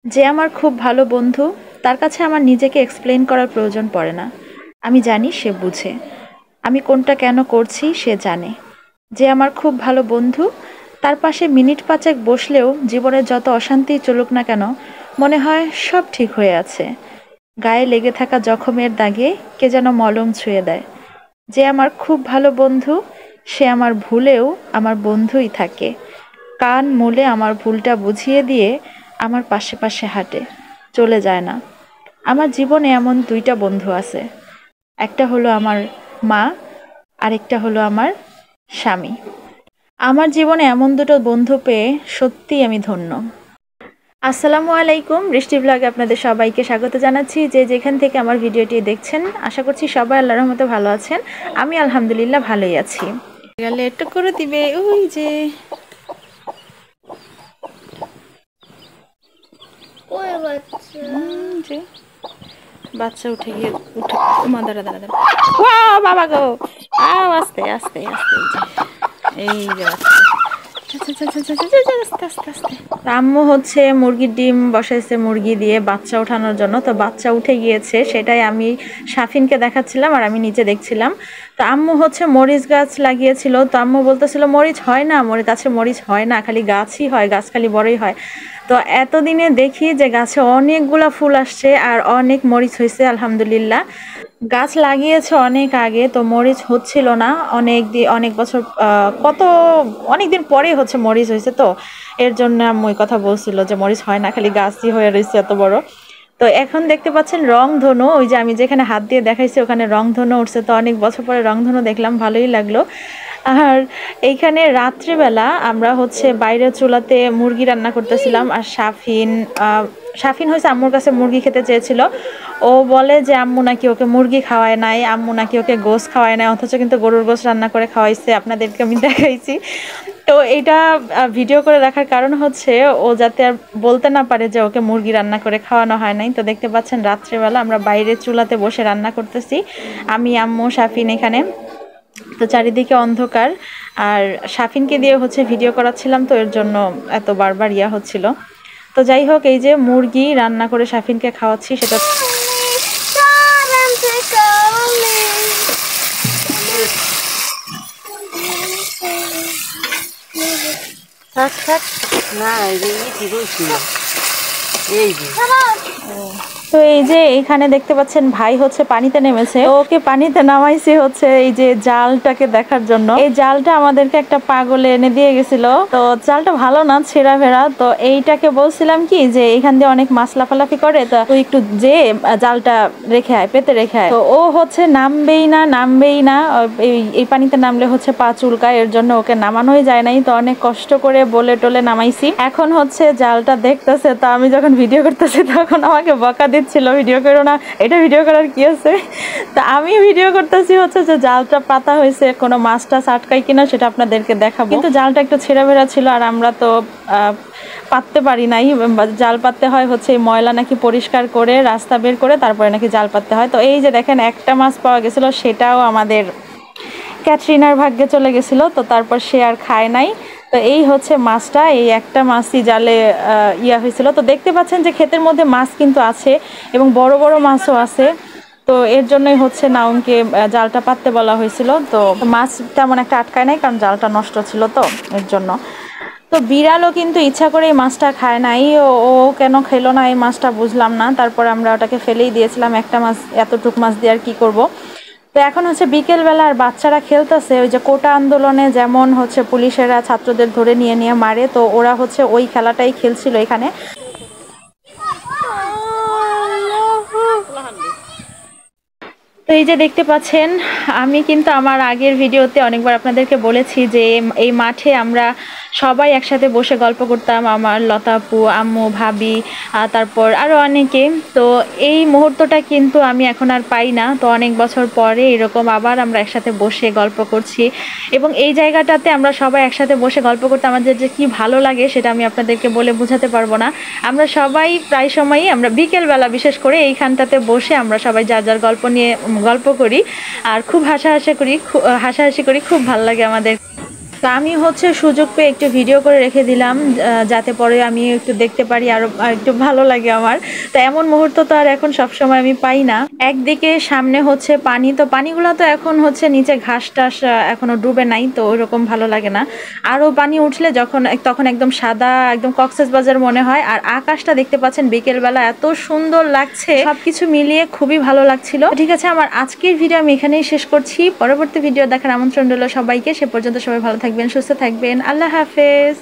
যে আমার খুব ভালো বন্ধু, তার কাছে আমার নিজেকে এক্সপ্লেইন করার প্রয়োজন পড়ে না। আমি জানি সে বুঝে। আমি কোনটা কেন করছি সে জানে। যে আমার খুব ভালো বন্ধু, তার পাশে মিনিট পাঁচেক বসলেও জীবনের যত অশান্তিই চলুক না কেন, মনে হয় সব ঠিক হয়ে আছে। গায়ে লেগে থাকা জখমের দাগে কে যেন মলম ছুঁয়ে দেয়। যে আমার খুব ভালো বন্ধু, সে আমার ভুলেও আমার বন্ধুই থাকে। কান মূলে আমার ভুলটা বুঝিয়ে দিয়ে আমার পাশে পাশে হাঁটে, চলে যায় না। আমার জীবনে এমন দুইটা বন্ধু আছে। একটা হলো আমার মা, আরেকটা হলো আমার স্বামী। আমার জীবনে এমন দুটো বন্ধু পেয়ে সত্যিই আমি ধন্য। আসসালামু আলাইকুম, বৃষ্টি ব্লগে আপনাদের সবাইকে স্বাগত জানাচ্ছি। যে যেখান থেকে আমার ভিডিওটি দেখছেন, আশা করছি সবাই আল্লাহর রহমতে ভালো আছেন। আমি আলহামদুলিল্লাহ ভালোই আছি। গেলে একটু করে দিবে, ওই যে যে বাচ্চা উঠে গিয়ে উঠে মা দাঁড়া দাঁড়া দাঁড়া, ওয়া বাবা গো, আস্তে আস্তে আস্তে, এই যে বাচ্চা, আস্তে আস্তে আস্তে। আম্মু হচ্ছে মুরগির ডিম বসাইছে মুরগি দিয়ে বাচ্চা ওঠানোর জন্য, তো বাচ্চা উঠে গিয়েছে, সেটাই আমি শাফিনকে দেখাচ্ছিলাম আর আমি নিচে দেখছিলাম। তো আম্মু হচ্ছে মরিচ গাছ লাগিয়েছিল, তো আম্মু বলতেছিল মরিচ হয় না, গাছে মরিচ হয় না, খালি গাছই হয়, গাছ খালি বড়ই হয়। তো এতদিনে দেখি যে গাছে অনেকগুলা ফুল আসছে আর অনেক মরিচ হয়েছে আলহামদুলিল্লাহ। গাছ লাগিয়েছে অনেক আগে, তো মরিচ হচ্ছিল না, অনেক বছর অনেক দিন পরেই হচ্ছে মরিচ হয়েছে। তো এর জন্য আম্মু ওই কথা বলছিল যে মরিচ হয় না, খালি গাছই হয়ে রয়েছে এত বড়। তো এখন দেখতে পাচ্ছেন রংধনু, ওই যে আমি যেখানে হাত দিয়ে দেখাইছি ওখানে রংধনু উঠছে। তো অনেক বছর পরে রংধনু দেখলাম, ভালোই লাগলো। আর এইখানে রাত্রিবেলা আমরা হচ্ছে বাইরের চুলাতে মুরগি রান্না করতেছিলাম, আর শাফিন হয়েছে আম্মুর কাছে মুরগি খেতে চেয়েছিল। ও বলে যে আম্মু নাকি ওকে মুরগি খাওয়ায় নাই, আম্মু নাকি ওকে গোশ খাওয়ায় নাই, অথচ কিন্তু গরুর গোশ রান্না করে খাওয়াইছে, আপনাদেরকে আমি দেখাইছি। তো এইটা ভিডিও করে রাখার কারণ হচ্ছে ও যাতে আর বলতে না পারে যে ওকে মুরগি রান্না করে খাওয়ানো হয় নাই। তো দেখতে পাচ্ছেন রাত্রেবেলা আমরা বাইরে চুলাতে বসে রান্না করতেছি, আমি আম্মু শাফিন এখানে। তো চারিদিকে অন্ধকার, আর শাফিনকে দিয়ে হচ্ছে ভিডিও করাচ্ছিলাম, তো এর জন্য এত বারবার হচ্ছিল। তো যাই হোক, এই যে মুরগি রান্না করে শাফিনকে খাওয়াচ্ছি, সেটা থাক থাক না এই যে কি কইছি এই যে তো এই যে এখানে দেখতে পাচ্ছেন ভাই হচ্ছে পানিতে নেমেছে, তো ওকে পানিতে নামাইছি হচ্ছে এই যে জালটাকে দেখার জন্য। এই জালটা আমাদেরকে একটা পাগলে এনে দিয়ে গেছিল, তো জালটা ভালো না, ছেঁড়া ভেড়া। তো এইটাকে বলছিলাম কি যে এখান দিয়ে অনেক মাছ লাফালাফি করে, তো তুই একটু যে জালটা রেখে আয়, পেতে রেখে আয়। তো ও হচ্ছে নামবেই না, এই পানিতে নামলে হচ্ছে পা চুলকায়, এর জন্য ওকে নামানোই যায় নাই। তো অনেক কষ্ট করে বলে টলে নামাইছি, এখন হচ্ছে জালটা দেখতেছে। তো আমি যখন ভিডিও করতেছি তখন আমাকে বকা দিচ্ছিল, ভিডিও করো না, এটা ভিডিও করার কি আছে। তো আমি ভিডিও করতেছি হচ্ছে যে জালটা পাতা হয়েছে, কোনো মাছটা আটকায় কিনা সেটা আপনাদেরকে দেখাবো। কিন্তু জালটা একটু ছেঁড়া বেড়া ছিল, আর আমরা তো পাততে পারি নাই। জাল পাততে হয় হচ্ছে এই ময়লা নাকি পরিষ্কার করে রাস্তা বের করে তারপরে নাকি জাল পাততে হয়। তো এই যে দেখেন একটা মাছ পাওয়া গেছিল, সেটাও আমাদের ক্যাটরিনার ভাগ্যে চলে গেছিল, তো তারপর সে আর খায় নাই। তো এই হচ্ছে মাছটা, এই একটা মাছই জালে হয়েছিল। তো দেখতে পাচ্ছেন যে ক্ষেতের মধ্যে মাছ কিন্তু আছে এবং বড় বড় মাছও আছে। তো এর জন্যই হচ্ছে নাউমকে জালটা পাততে বলা হয়েছিল। তো মাছ তেমন একটা আটকায় নাই, কারণ জালটা নষ্ট ছিল, তো এর জন্য। তো বিড়ালও কিন্তু ইচ্ছা করে এই মাছটা খায় নাই, ও কেন খেলো না এই মাছটা বুঝলাম না। তারপর আমরা ওটাকে ফেলেই দিয়েছিলাম, একটা মাছ, এতটুক মাছ দিয়ে আর কি করব। তো এখন হচ্ছে বিকেলবেলা, আর বাচ্চারা খেলতেছে ওই যে কোটা আন্দোলনে যেমন হচ্ছে পুলিশেরা ছাত্রদের ধরে নিয়ে নিয়ে মারে, তো ওরা হচ্ছে ওই খেলাটাই খেলছিল এখানে। তো এই যে দেখতে পাচ্ছেন, আমি কিন্তু আমার আগের ভিডিওতে অনেকবার আপনাদেরকে বলেছি যে এই মাঠে আমরা সবাই একসাথে বসে গল্প করতাম, আমার লতাপু, আম্মু, ভাবি, তারপর আরও অনেকে। তো এই মুহূর্তটা কিন্তু আমি এখন আর পাই না। তো অনেক বছর পরে এরকম আবার আমরা একসাথে বসে গল্প করছি, এবং এই জায়গাটাতে আমরা সবাই একসাথে বসে গল্প করতে আমাদের যে কি ভালো লাগে সেটা আমি আপনাদেরকে বলে বোঝাতে পারবো না। আমরা সবাই প্রায় সময়ই আমরা বিকেলবেলা বিশেষ করে এইখানটাতে বসে আমরা সবাই যার যার গল্প নিয়ে গল্প করি, আর খুব হাসাহাসি করি, খুব ভালো লাগে আমাদের। তো আমি হচ্ছে সুযোগ পেয়ে একটু ভিডিও করে রেখে দিলাম, যাতে পরে আমি একটু দেখতে পারি, আর একটু ভালো লাগে আমার। তো এমন মুহূর্ত তো আর এখন সবসময় আমি পাই না। একদিকে সামনে হচ্ছে পানি, তো পানিগুলো তো এখন হচ্ছে নিচে ঘাস টাস এখনো ডুবে নাই, তো ওইরকম ভালো লাগে না। আরো পানি উঠলে তখন একদম সাদা, একদম কক্সবাজার মনে হয়। আর আকাশটা দেখতে পাচ্ছেন বিকেল বেলা এত সুন্দর লাগছে, সবকিছু মিলিয়ে খুবই ভালো লাগছিল। ঠিক আছে, আমার আজকের ভিডিও আমি এখানেই শেষ করছি। পরবর্তী ভিডিও দেখার আমন্ত্রণ রইল সবাইকে। সে পর্যন্ত সবাই ভালো থাকবেন, সুস্থ থাকবেন। আল্লাহ হাফেজ।